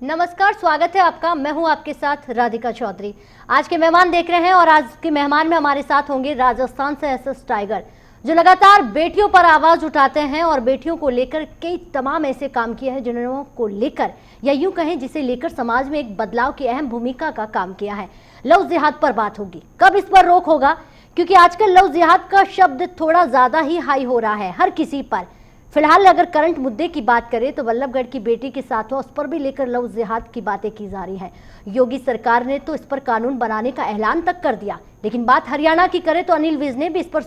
नमस्कार, स्वागत है आपका। मैं हूं आपके साथ राधिका चौधरी। आज के मेहमान देख रहे हैं और आज के मेहमान में हमारे साथ होंगे राजस्थान से एसएस टाइगर, जो लगातार बेटियों पर आवाज उठाते हैं और बेटियों को लेकर कई तमाम ऐसे काम किए हैं जिन्होंने को लेकर या यूं कहें जिसे लेकर समाज में एक बदलाव की अहम भूमिका का काम किया है। लव जिहाद पर बात होगी, कब इस पर रोक होगा, क्योंकि आजकल लव जिहाद का शब्द थोड़ा ज्यादा ही हाई हो रहा है हर किसी पर। फिलहाल अगर करंट मुद्दे की बात करें तो वल्लभगढ़ की बेटी के साथ उस पर भी लेकर लव जिहाद की बातें की जा रही हैं। योगी सरकार ने तो इस पर कानून बनाने का ऐलान तक कर दिया, लेकिन बात हरियाणा की करें तो अनिल विज ने भी इस पर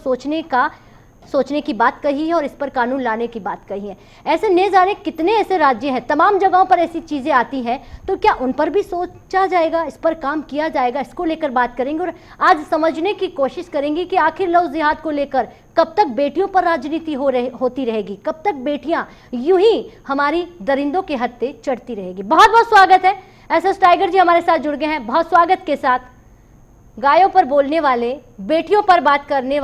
सोचने की बात कही है और इस पर कानून लाने की बात कही है। ऐसे न जाने कितने ऐसे राज्य हैं, तमाम जगहों पर ऐसी चीजें आती हैं, तो क्या उन पर भी सोचा जाएगा, इस पर काम किया जाएगा? इसको लेकर बात करेंगे और आज समझने की कोशिश करेंगे कि आखिर लव जिहाद को लेकर कब तक बेटियों पर राजनीति होती रहेगी, कब तक बेटियां यूं ही हमारी दरिंदों के हत्थे चढ़ती रहेगी। बहुत बहुत स्वागत है, एसएस टाइगर जी हमारे साथ जुड़ गए हैं। बहुत स्वागत के साथ। गायों पर बोलने वाले, बेटियों पर बात करने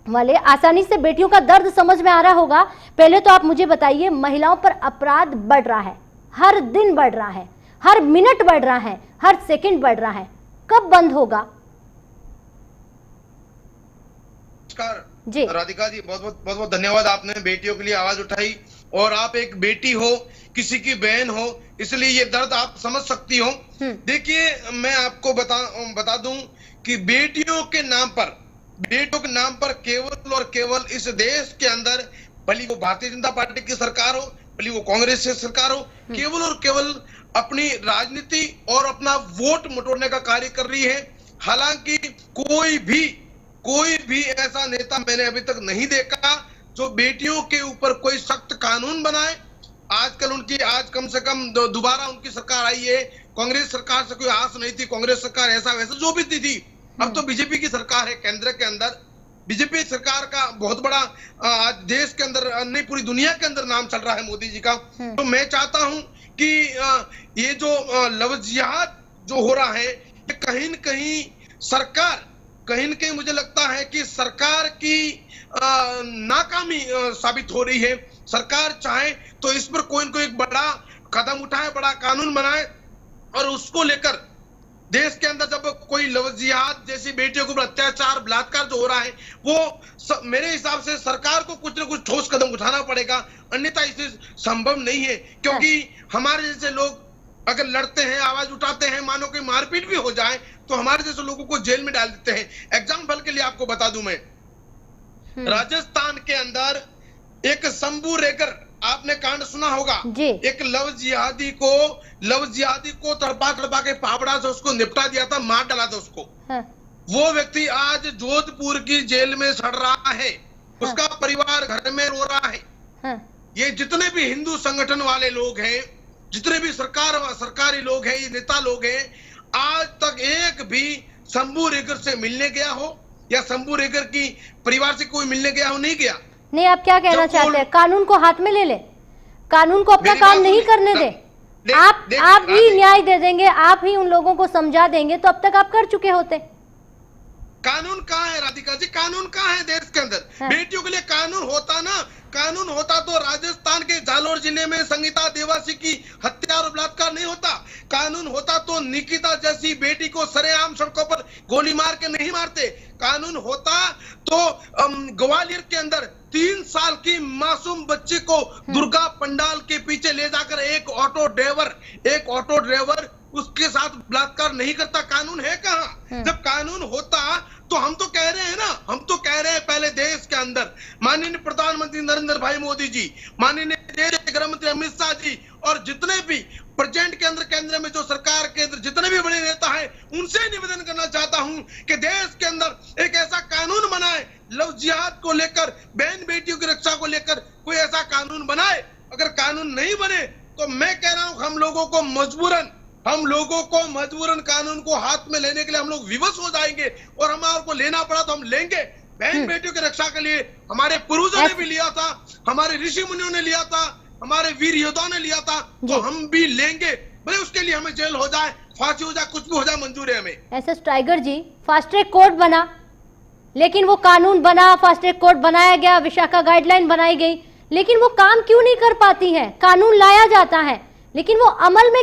वाले आसानी से बेटियों का दर्द समझ में आ रहा होगा। पहले तो आप मुझे बताइए, महिलाओं पर अपराध बढ़ रहा है, हर दिन बढ़ रहा है, हर मिनट बढ़ रहा है, हर सेकंड बढ़ रहा है, कब बंद होगा? नमस्कार जी राधिका जी, बहुत बहुत धन्यवाद। आपने बेटियों के लिए आवाज उठाई और आप एक बेटी हो, किसी की बहन हो, इसलिए ये दर्द आप समझ सकती हो। देखिए, मैं आपको बता दूं कि बेटियों के नाम पर केवल और केवल इस देश के अंदर, भले वो भारतीय जनता पार्टी की सरकार हो, भले वो कांग्रेस की सरकार हो, केवल और केवल अपनी राजनीति और अपना वोट बटोरने का कार्य कर रही है। हालांकि कोई भी ऐसा नेता मैंने अभी तक नहीं देखा जो बेटियों के ऊपर कोई सख्त कानून बनाए। आज कम से कम दोबारा उनकी सरकार आई है। कांग्रेस सरकार से कोई आस नहीं थी, कांग्रेस सरकार ऐसा वैसा जो भी थी। अब तो बीजेपी की सरकार है केंद्र के अंदर। बीजेपी सरकार का बहुत बड़ा आज देश के अंदर, नहीं पूरी दुनिया के अंदर नाम चल रहा है मोदी जी का। तो मैं चाहता हूं कि ये जो लव जिहाद जो हो रहा है, कहीं न कहीं मुझे लगता है कि सरकार की नाकामी साबित हो रही है। सरकार चाहे तो इस पर कोई न कोई एक बड़ा कदम उठाए, बड़ा कानून बनाए और उसको लेकर देश के अंदर जब कोई लव जिहाद जैसी बेटियों के ऊपर अत्याचार, बलात्कार जो हो रहा है, वो मेरे हिसाब से सरकार को कुछ न कुछ ठोस कदम उठाना पड़ेगा, अन्यथा इसे संभव नहीं है। क्योंकि हमारे जैसे लोग अगर लड़ते हैं, आवाज उठाते हैं, मानो कि मारपीट भी हो जाए तो हमारे जैसे लोगों को जेल में डाल देते हैं। एग्जाम्पल के लिए आपको बता दूं मैं, राजस्थान के अंदर एक शंभू रेगर, आपने कांड सुना होगा। एक लव जिहादी को तड़पा के पापड़ा से उसको निपटा दिया था, मार डाला था उसको। वो व्यक्ति आज जोधपुर की जेल में सड़ रहा है, उसका परिवार घर में रो रहा है। ये जितने भी हिंदू संगठन वाले लोग हैं, जितने भी सरकारी लोग हैं, ये नेता लोग हैं, आज तक एक भी शंभू रेगर से मिलने गया हो या शंभू रेगर की परिवार से कोई मिलने गया हो? नहीं गया। नहीं, आप क्या कहना चाहते हैं? कानून को हाथ में ले ले, कानून को अपना काम नहीं करने दे। आप ही न्याय दे देंगे, आप ही उन लोगों को समझा देंगे, तो अब तक आप कर चुके होते। कानून कहाँ है राधिका जी? कानून कहाँ है देश के अंदर? बेटियों के लिए कानून होता तो राजस्थान के जालोर जिले में संगीता देवासी की हत्या और बलात्कार नहीं होता। कानून होता तो निकिता जैसी बेटी को सरेआम सड़कों पर गोली मार के नहीं मारते। कानून होता तो ग्वालियर के अंदर 3 साल की मासूम बच्ची को दुर्गा पंडाल के पीछे ले जाकर एक ऑटो ड्राइवर उसके साथ बलात्कार नहीं करता। कानून है कहाँ? जब कानून होता तो हम तो कह रहे हैं पहले देश के अंदर माननीय प्रधानमंत्री नरेंद्र भाई मोदी जी, माननीय देश के गृह मंत्री अमित शाह जी और जितने भी प्रेजेंट के अंदर केंद्र में जो सरकार के अंदर जितने भी बड़े नेता हैं, उनसे निवेदन करना चाहता हूं कि देश के अंदर एक ऐसा कानून बनाए, लव जिहाद को लेकर, बहन बेटियों की रक्षा को लेकर कोई ऐसा कानून बनाए। अगर कानून नहीं बने तो मैं कह रहा हूं हम लोगों को मजबूरन कानून को हाथ में लेने के लिए हम लोग विवश हो जाएंगे और हमारे को लेना पड़ा तो हम लेंगे। बहन बेटियों की रक्षा के लिए हमारे पूर्वजों ने भी लिया था, हमारे ऋषि मुनियों ने लिया था, हमारे वीर योद्धाओं ने लिया था, तो हम भी लेंगे। भले उसके लिए हमें जेल हो जाए, फांसी हो जाए, कुछ भी हो जाए, मंजूर है हमें। एसएस टाइगर जी, फास्ट ट्रैक कोर्ट बना, लेकिन वो कानून बना, फास्ट ट्रैक कोर्ट बनाया गया, विशाखा गाइडलाइन बनाई गई, लेकिन वो काम क्यों नहीं कर पाती है? कानून लाया जाता है लेकिन वो अमल में